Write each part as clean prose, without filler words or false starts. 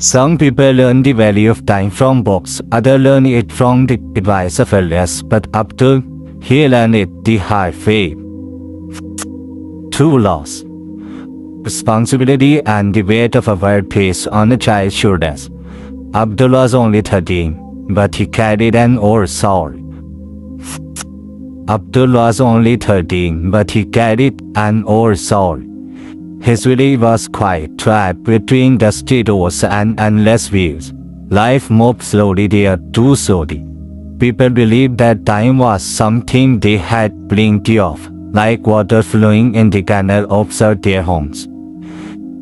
Some people learn the value of time from books, others learn it from the advice of elders, but Abdul, he learned it the hard way. Two laws. Responsibility and the weight of a word placed on a child's shoulders. Abdul was only 13, but he carried an old soul. Abdul was only 13, but he carried an old soul. His village was quite trapped between dusty doors and endless views. Life moved slowly there, too slowly. People believed that time was something they had plenty of, like water flowing in the canal outside their homes.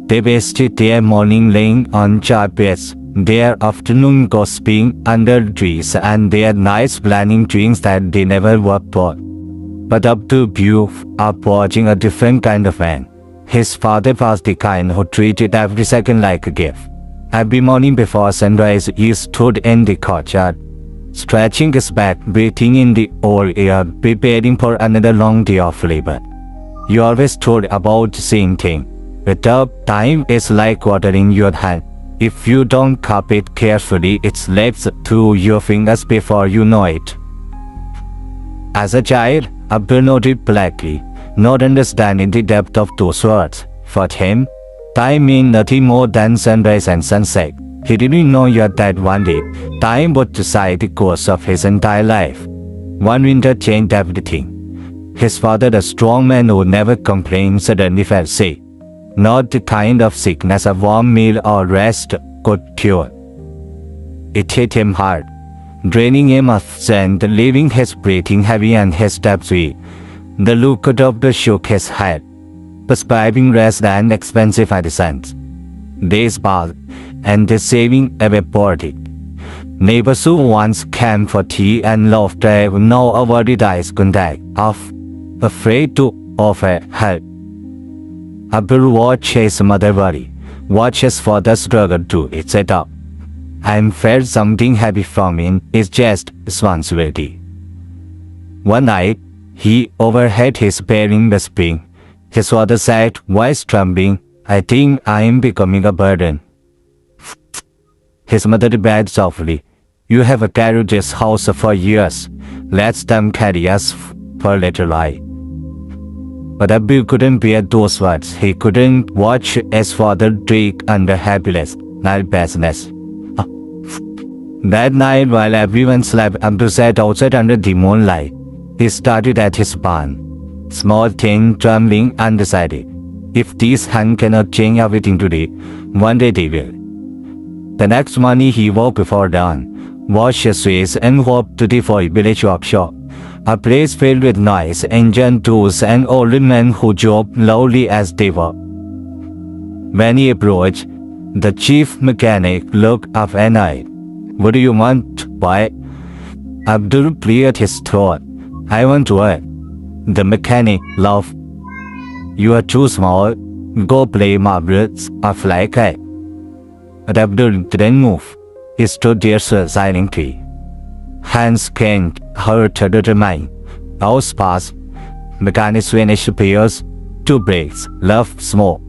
They wasted their morning laying on carpets, their afternoon gossiping under trees, and their nights planning dreams that they never worked for. But Abdul grew up watching a different kind of man. His father was the kind who treated every second like a gift. Every morning before sunrise, he stood in the courtyard, stretching his back, breathing in the old air, preparing for another long day of labor. He always told about the same thing. Without time is like water in your hand. If you don't cup it carefully, it slips through your fingers before you know it. As a child, Abdul nodded politely, not understanding the depth of those words. For him, time meant nothing more than sunrise and sunset. He didn't know yet that one day, time would decide the course of his entire life. One winter changed everything. His father, a strong man who never complained, suddenly fell sick. Not the kind of sickness a warm meal or rest could cure. It hit him hard, draining him of strength, leaving his breathing heavy and his steps weak. The local doctor shook his head, prescribing rest and expensive medicines. Days passed, and the saving evaporated. Neighbors who once came for tea and laughter now avoided eye contact, afraid to offer help. Abdul watched his mother worry, watched his father struggle to sit up, and felt something heavy from in his chest, responsibility. One night, he overheard his parents whispering. His father said, voice trembling, I think I am becoming a burden. His mother replied softly, you have carried this house for years. Let them carry us for a little while. But Abdul couldn't bear those words. He couldn't watch his father drink under happiness, helplessness. That night, while everyone slept, Abdul sat outside under the moonlight. He started at his barn, small thing, trembling, undecided. If these hands cannot change everything today, one day they will. The next morning he woke before dawn, washed his face, and walked to the village workshop, a place filled with noise, engine tools, and old men who jobbed loudly as they worked. When he approached, the chief mechanic looked up and eyed. What do you want, boy? Abdul cleared his throat. I want to work. The mechanic laughed. You are too small. Go play marbles or fly a kite. But Abdul didn't move. He stood there silently. Hands clenched, heart determined. Hours passed. Mechanics finished repairs. Two breaks, left smoke.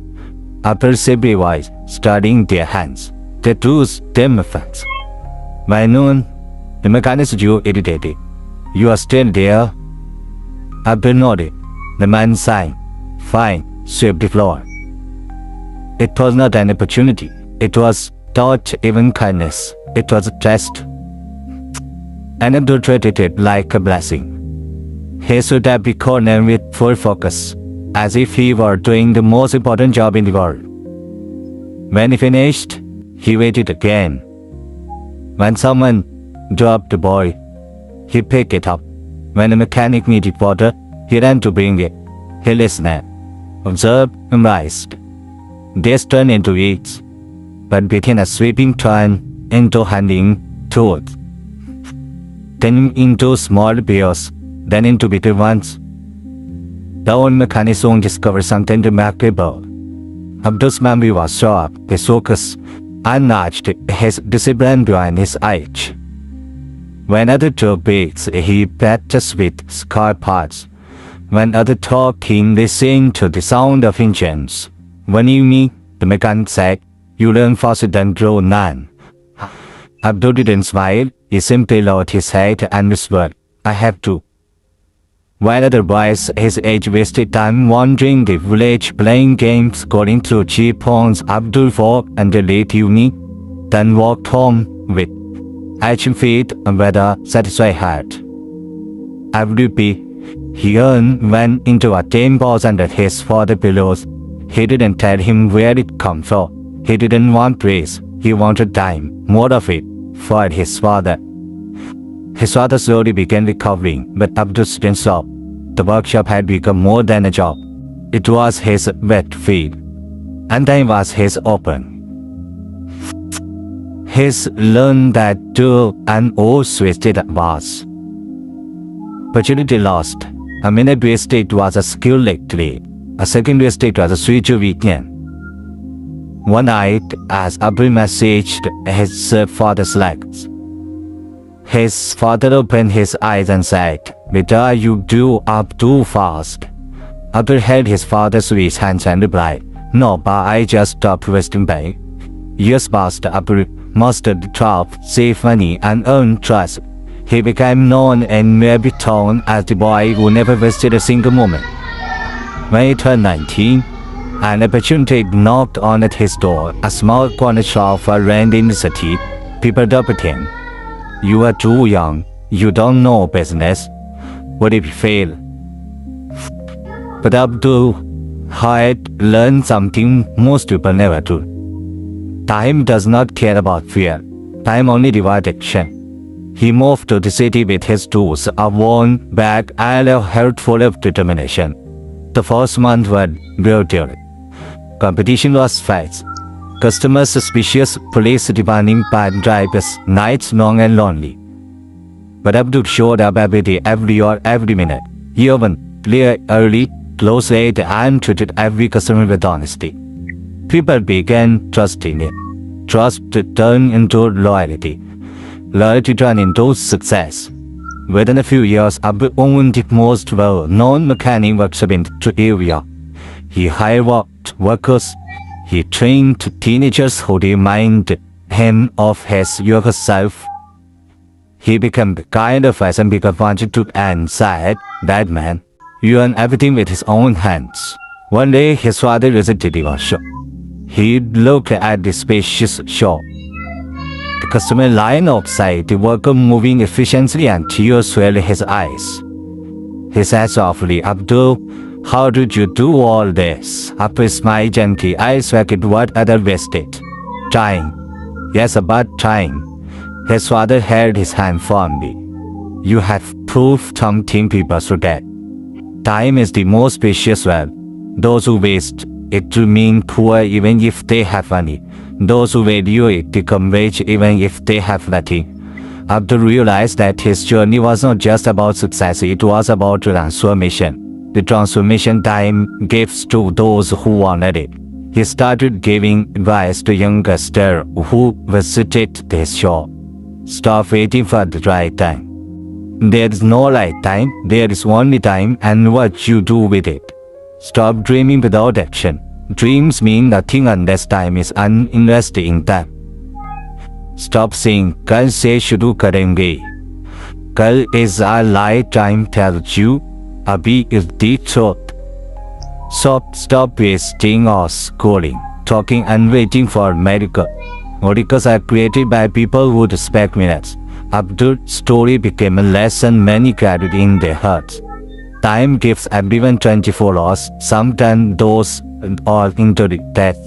Abdul simply was studying their hands, their tools, their methods. By noon, the mechanics grew irritated. You are still there? Abdul nodded. The man sighed. Fine, sweep the floor. It was not an opportunity. It was not even kindness. It was a test. And Abdul treated it like a blessing. He stood at the corner with full focus, as if he were doing the most important job in the world. When he finished, he waited again. When someone dropped the boy, he picked it up. When a mechanic needed water, he ran to bring it. He listened, observed, memorized. Days turned into weeks, but between a sweeping turn into handing tools, then into small repairs, then into bitter ones. The old mechanic soon discovered something remarkable. Abdul's memory was sharp, his focus unnudged, his discipline behind his eyes. When other took breaks, he practiced with scar parts. When other talked, he listened to the sound of engines. One evening, the mechanic said, You learn faster than grown man. Abdul didn't smile, he simply lowered his head and whispered, I have to. While other boys his age wasted time wandering the village playing games, going through cheap phones, Abdul walked until late evening, then walked home with aching feet and with a satisfied heart. Every pea he earned went into a tin box under his father's pillows. He didn't tell him where it came from. He didn't want praise. He wanted time, more of it, for his father. His father slowly began recovering, but Abdul didn't stop. The workshop had become more than a job. It was his wet field, and time was his open. His learned that to an horse wasted was opportunity lost. A minute wasted was a skill lately. A second wasted was a future weekend. One night, as Abdul messaged his father's legs, his father opened his eyes and said, Beta, you grew up too fast. Abdul held his father's wrist hands and replied, No, pa, I just stopped wasting time. Years passed. Abdul mastered the craft, saved money, and earned trust. He became known in Merby town as the boy who never wasted a single moment. When he turned 19, an opportunity knocked on at his door. A small corner shop around in the city. People doubted him. You are too young. You don't know business. What if you fail? But Abdul had learned something most people never do. Time does not care about fear. Time only rewards action. He moved to the city with his tools, a worn bag, and a heart full of determination. The first month was brutal. Competition was fierce. Customers suspicious, police demanding bad drivers, nights long and lonely. But Abdul showed up every day, every hour, every minute. He opened, clear early, closed late, and treated every customer with honesty. People began trusting him. Trust turned into loyalty. Loyalty turned into success. Within a few years, Abdul owned the most well-known mechanic workshop in the area. He hired workers. He trained teenagers who reminded him of his younger self. He became the kind of person people wanted to and said, that man, you earn everything with his own hands. One day, his father visited the workshop. He looked at the spacious shop. The customer line outside, the worker moving efficiently, and tears filled his eyes. He said softly, Abdul, how did you do all this? Abdul smiled gently. I expected what others wasted. Time. Yes, about time. His father held his hand firmly. You have proved something people forget. Time is the most precious wealth. Those who waste it remain poor even if they have money. Those who value it become rich even if they have nothing. Abdul realized that his journey was not just about success, it was about transformation. The transformation time gives to those who wanted it. He started giving advice to youngsters who visited his shop. Stop waiting for the right time. There is no right time, there is only time and what you do with it. Stop dreaming without action. Dreams mean nothing unless time is uninvested in them. Stop saying, Kal se shuru karenge. Kal is a lie time tells you. Abhi is the truth. Stop wasting or scrolling, talking and waiting for miracle. Miracles are created by people who respect minutes. Abdul's story became a lesson many carried in their hearts. Time gives everyone 24 hours. Some turn those all into death.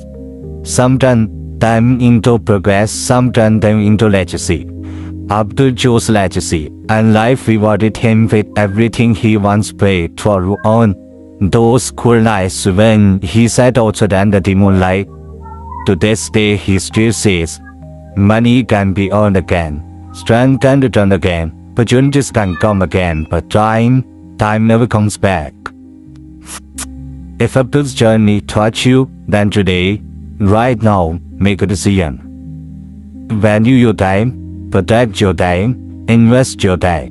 Some turn them into progress. Some turn them into legacy. Abdul chose legacy, and life rewarded him with everything he once prayed for on those cool nights when he sat outside under the moonlight. To this day, he still says, money can be earned again, strength can return again, opportunities can come again, but time never comes back. If Abdul's journey taught you, then today, right now, make a decision. Value your time, protect your time, invest your time.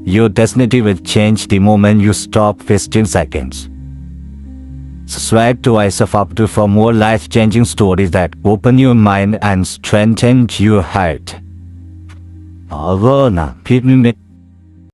Your destiny will change the moment you stop wasting seconds. Subscribe to ISFUP for more life-changing stories that open your mind and strengthen your heart. 好，那拼命。